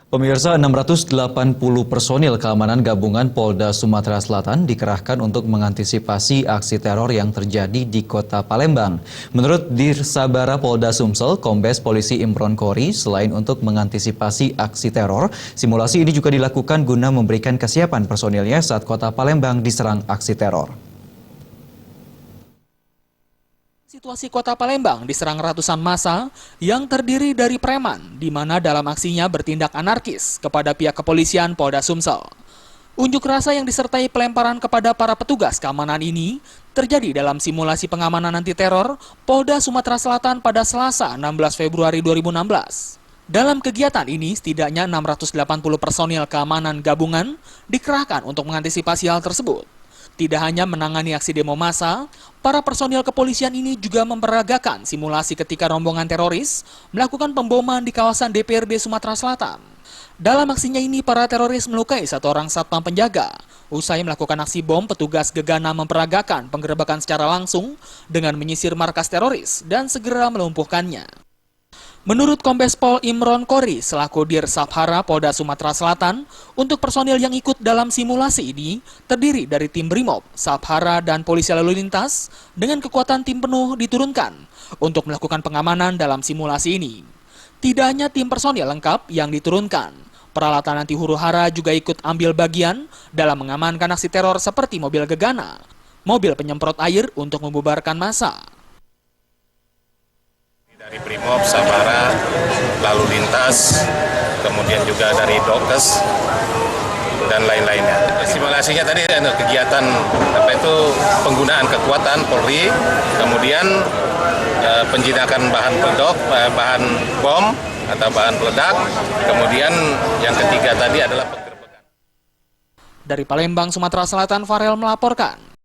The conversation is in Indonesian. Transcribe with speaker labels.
Speaker 1: Pemirsa, 680 personil keamanan gabungan Polda Sumatera Selatan dikerahkan untuk mengantisipasi aksi teror yang terjadi di kota Palembang. Menurut Dirsabara Polda Sumsel, Kombes Polisi Imron Kori, selain untuk mengantisipasi aksi teror, simulasi ini juga dilakukan guna memberikan kesiapan personilnya saat kota Palembang diserang aksi teror.
Speaker 2: Situasi kota Palembang diserang ratusan massa yang terdiri dari preman, di mana dalam aksinya bertindak anarkis kepada pihak kepolisian Polda Sumsel. Unjuk rasa yang disertai pelemparan kepada para petugas keamanan ini terjadi dalam simulasi pengamanan anti teror Polda Sumatera Selatan pada Selasa 16 Februari 2016. Dalam kegiatan ini, setidaknya 680 personil keamanan gabungan dikerahkan untuk mengantisipasi hal tersebut. Tidak hanya menangani aksi demo massa, para personil kepolisian ini juga memperagakan simulasi ketika rombongan teroris melakukan pemboman di kawasan DPRD Sumatera Selatan. Dalam aksinya ini, para teroris melukai satu orang satpam penjaga. Usai melakukan aksi bom, petugas gegana memperagakan penggerebekan secara langsung dengan menyisir markas teroris dan segera melumpuhkannya. Menurut Kombes Pol Imron Kori selaku Dirsabara Polda Sumatera Selatan, untuk personil yang ikut dalam simulasi ini terdiri dari tim Brimob, Sabhara, dan Polisi Lalu Lintas dengan kekuatan tim penuh diturunkan untuk melakukan pengamanan dalam simulasi ini. Tidak hanya tim personil lengkap yang diturunkan, peralatan anti huru-hara juga ikut ambil bagian dalam mengamankan aksi teror seperti mobil gegana, mobil penyemprot air untuk membubarkan massa.
Speaker 3: Dari Brimob, Sabara, Lalu Lintas, kemudian juga dari Dokes, dan lain-lainnya. Simulasinya tadi ada kegiatan penggunaan kekuatan Polri, kemudian penjinakan bahan peledak, bahan bom atau bahan peledak, kemudian yang ketiga tadi adalah penggerbekan.
Speaker 2: Dari Palembang, Sumatera Selatan, Farel melaporkan.